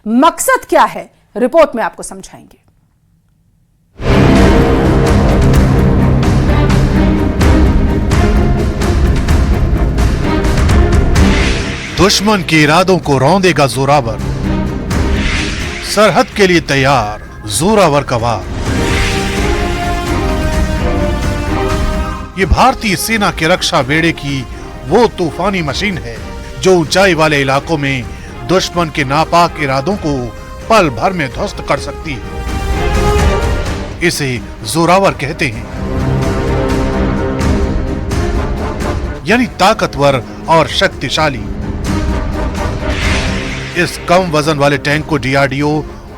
मकसद क्या है, रिपोर्ट में आपको समझाएंगे। दुश्मन के इरादों को रौंदेगा जोरावर, सरहद के लिए तैयार जोरावर का वार। ये भारतीय सेना के रक्षा बेड़े की वो तूफानी मशीन है जो ऊंचाई वाले इलाकों में दुश्मन के नापाक इरादों को पल भर में ध्वस्त कर सकती है। इसे जोरावर कहते हैं, यानी ताकतवर और शक्तिशाली। इस कम वजन वाले टैंक को डीआरडीओ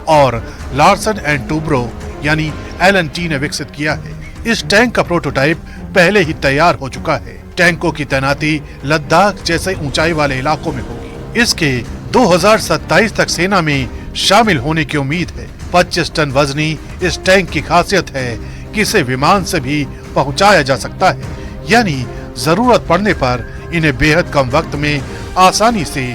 और लार्सन एंड टूब्रो यानी LNT ने विकसित किया है। इस टैंक का प्रोटोटाइप पहले ही तैयार हो चुका है। टैंकों की तैनाती लद्दाख जैसे ऊंचाई वाले इलाकों में होगी। इसके 2027 तक सेना में शामिल होने की उम्मीद है। 25 टन वजनी इस टैंक की खासियत है कि इसे विमान से भी पहुंचाया जा सकता है, यानी जरूरत पड़ने पर इन्हें बेहद कम वक्त में आसानी से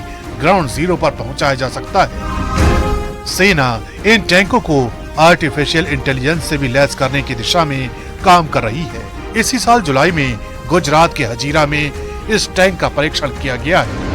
ग्राउंड जीरो पर पहुंचाया जा सकता है। सेना इन टैंकों को आर्टिफिशियल इंटेलिजेंस से भी लैस करने की दिशा में काम कर रही है। इसी साल जुलाई में गुजरात के हजीरा में इस टैंक का परीक्षण किया गया है।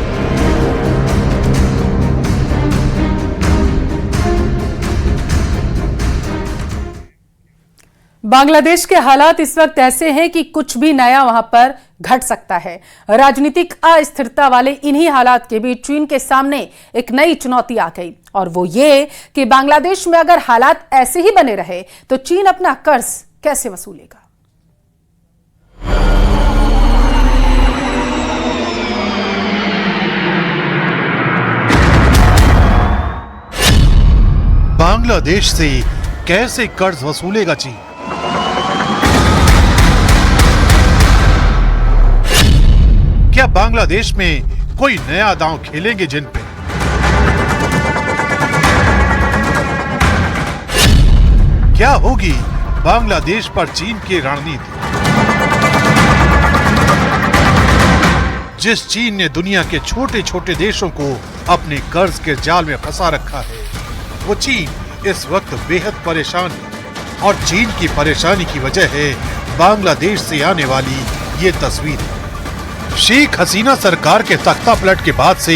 बांग्लादेश के हालात इस वक्त ऐसे हैं कि कुछ भी नया वहां पर घट सकता है। राजनीतिक अस्थिरता वाले इन्हीं हालात के बीच चीन के सामने एक नई चुनौती आ गई, और वो ये कि बांग्लादेश में अगर हालात ऐसे ही बने रहे तो चीन अपना कर्ज कैसे वसूलेगा। बांग्लादेश से कैसे कर्ज वसूलेगा चीन? क्या बांग्लादेश में कोई नया दांव खेलेंगे जिन पे? क्या होगी बांग्लादेश पर चीन की रणनीति? जिस चीन ने दुनिया के छोटे छोटे देशों को अपने कर्ज के जाल में फंसा रखा है, वो चीन इस वक्त बेहद परेशान है, और चीन की परेशानी की वजह है बांग्लादेश से आने वाली ये तस्वीर। शेख हसीना सरकार के तख्ता पलट के बाद से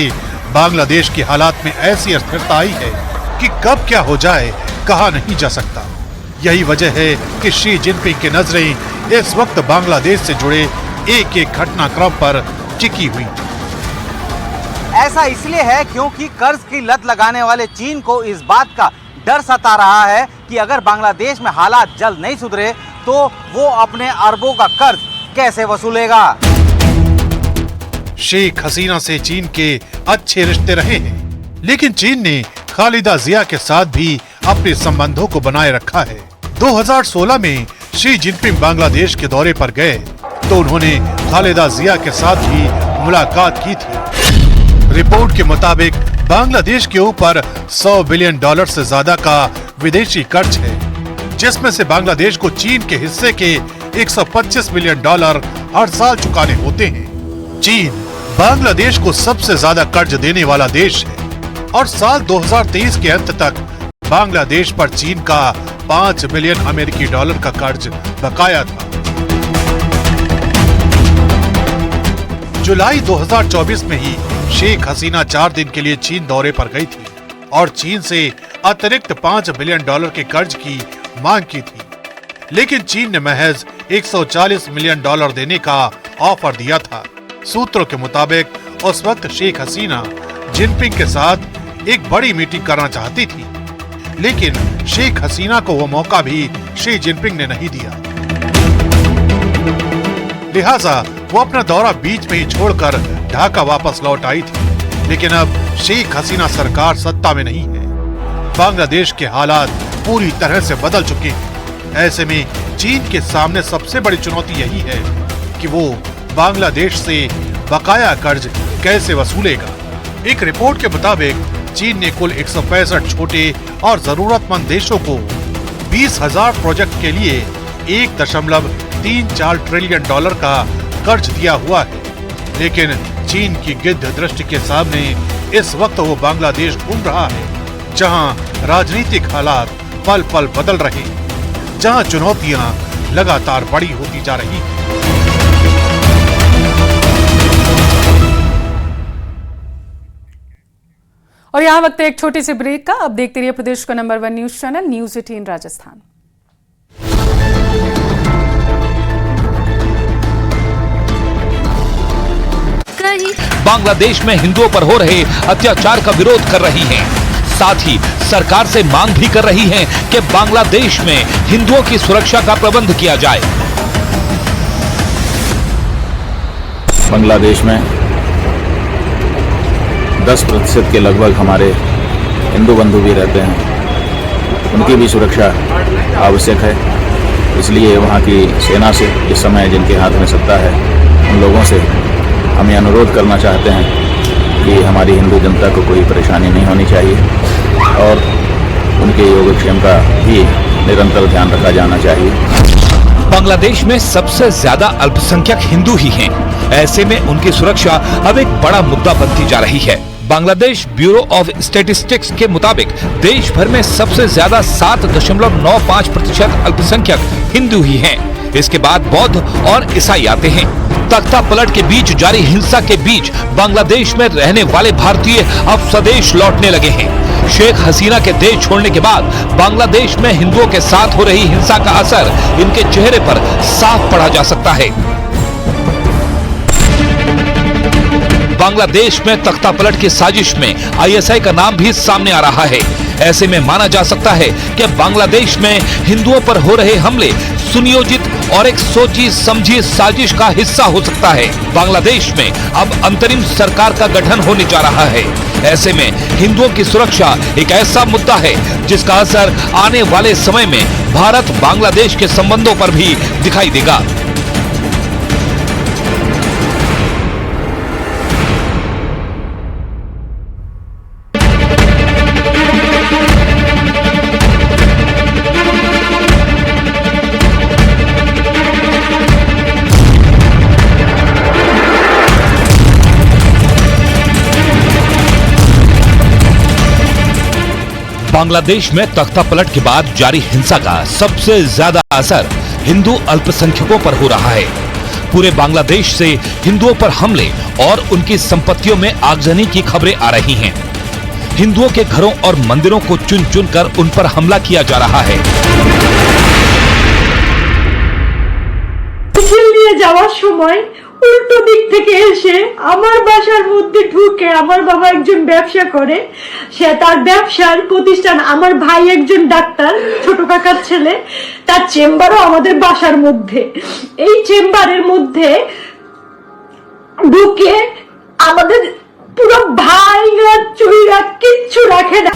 बांग्लादेश के हालात में ऐसी अस्थिरता आई है कि कब क्या हो जाए कहा नहीं जा सकता। यही वजह है कि शी जिनपिंग की नजरें इस वक्त बांग्लादेश से जुड़े एक एक घटनाक्रम पर टिकी हुई। ऐसा इसलिए है क्योंकि कर्ज की लत लगाने वाले चीन को इस बात का डर सता रहा है कि अगर बांग्लादेश में हालात जल्द नहीं सुधरे तो वो अपने अरबों का कर्ज कैसे वसूलेगा। शेख हसीना से चीन के अच्छे रिश्ते रहे हैं, लेकिन चीन ने खालिदा जिया के साथ भी अपने संबंधों को बनाए रखा है। 2016 में शी जिनपिंग बांग्लादेश के दौरे पर गए तो उन्होंने खालिदा जिया के साथ भी मुलाकात की थी। रिपोर्ट के मुताबिक बांग्लादेश के ऊपर $100 बिलियन से ज्यादा का विदेशी कर्ज है, जिसमें से बांग्लादेश को चीन के हिस्से के $125 बिलियन हर साल चुकाने होते हैं। चीन बांग्लादेश को सबसे ज्यादा कर्ज देने वाला देश है, और साल 2023 के अंत तक बांग्लादेश पर चीन का $5 बिलियन अमेरिकी का कर्ज बकाया था। जुलाई 2024 में ही शेख हसीना 4 दिन के लिए चीन दौरे पर गई थी और चीन से अतिरिक्त $5 बिलियन के कर्ज की मांग की थी, लेकिन चीन ने महज $140 मिलियन देने का ऑफर दिया था। सूत्रों के मुताबिक उस वक्त शेख हसीना जिनपिंग के साथ एक बड़ी मीटिंग करना चाहती थी, लेकिन शेख हसीना को वो मौका भी शी जिनपिंग ने नहीं दिया। लिहाजा वो अपना दौरा बीच में ही छोड़कर ढाका वापस लौट आई थी। लेकिन अब शेख हसीना सरकार सत्ता में नहीं है। बांग्लादेश के हालात पूरी तरह से बदल चुके हैं। ऐसे में चीन के सामने सबसे बड़ी चुनौती यही है कि वो बांग्लादेश से बकाया कर्ज कैसे वसूलेगा। एक रिपोर्ट के मुताबिक चीन ने कुल 165 छोटे और जरूरतमंद देशों को 20,000 प्रोजेक्ट के लिए $1.34 ट्रिलियन का कर्ज दिया हुआ है, लेकिन चीन की गिद्ध दृष्टि के सामने इस वक्त वो बांग्लादेश घूम रहा है, जहां राजनीतिक हालात पल पल बदल रहे हैं, जहां चुनौतियां लगातार बड़ी होती जा रही हैं। और यहाँ वक्त है एक छोटे से ब्रेक का। अब देखते रहिए प्रदेश का number 1 news channel news 18 Rajasthan. Bangladesh में हिंदुओं पर हो रहे अत्याचार का विरोध कर रही हैं। साथ ही सरकार से मांग भी कर रही हैं कि बांग्लादेश में हिंदुओं की सुरक्षा का प्रबंध किया जाए। बांग्लादेश में 10% के लगभग हमारे हिंदू बंधु भी रहते हैं, उनकी भी सुरक्षा आवश्यक है। इसलिए वहाँ की सेना से, इस समय जिनके हाथ में सत्ता है, उन लोगों से हम ये अनुरोध करना चाहते हैं कि हमारी हिंदू जनता को कोई परेशानी नहीं होनी चाहिए और उनके योगक्षेम का भी निरंतर ध्यान रखा जाना चाहिए। बांग्लादेश में सबसे ज्यादा अल्पसंख्यक हिंदू ही हैं। ऐसे में उनकी सुरक्षा अब एक बड़ा मुद्दा बनती जा रही है। बांग्लादेश ब्यूरो ऑफ स्टैटिस्टिक्स के मुताबिक देश भर में सबसे ज्यादा 7.95% अल्पसंख्यक हिंदू ही हैं। इसके बाद बौद्ध और ईसाई आते हैं। तख्ता पलट के बीच जारी हिंसा के बीच बांग्लादेश में रहने वाले भारतीय अब स्वदेश लौटने लगे हैं। शेख हसीना के देश छोड़ने के बाद बांग्लादेश में हिंदुओं के साथ हो रही हिंसा का असर इनके चेहरे पर साफ पड़ा जा सकता है। बांग्लादेश में तख्ता पलट की साजिश में आईएसआई का नाम भी सामने आ रहा है। ऐसे में माना जा सकता है कि बांग्लादेश में हिंदुओं पर हो रहे हमले सुनियोजित और एक सोची समझी साजिश का हिस्सा हो सकता है। बांग्लादेश में अब अंतरिम सरकार का गठन होने जा रहा है। ऐसे में हिंदुओं की सुरक्षा एक ऐसा मुद्दा है जिसका असर आने वाले समय में भारत बांग्लादेश के संबंधों पर भी दिखाई देगा। बांग्लादेश में तख्ता पलट के बाद जारी हिंसा का सबसे ज्यादा असर हिंदू अल्पसंख्यकों पर हो रहा है। पूरे बांग्लादेश से हिंदुओं पर हमले और उनकी संपत्तियों में आगजनी की खबरें आ रही हैं। हिंदुओं के घरों और मंदिरों को चुन चुन कर उन पर हमला किया जा रहा है। যাওয়ার সময় উল্টো দিক থেকে এসে আমার বাসার মধ্যে ঢুকে, আমার বাবা একজন ব্যবসা করে, সে তার ব্যবসার প্রতিষ্ঠান, আমার ভাই একজন ডাক্তার, ছোট কাকার ছেলে, তার চেম্বারও আমাদের বাসার মধ্যে। এই চেম্বারের মধ্যে ঢুকে আমাদের পুরো ভাইরা চুইরা কিচ্ছু রাখে না।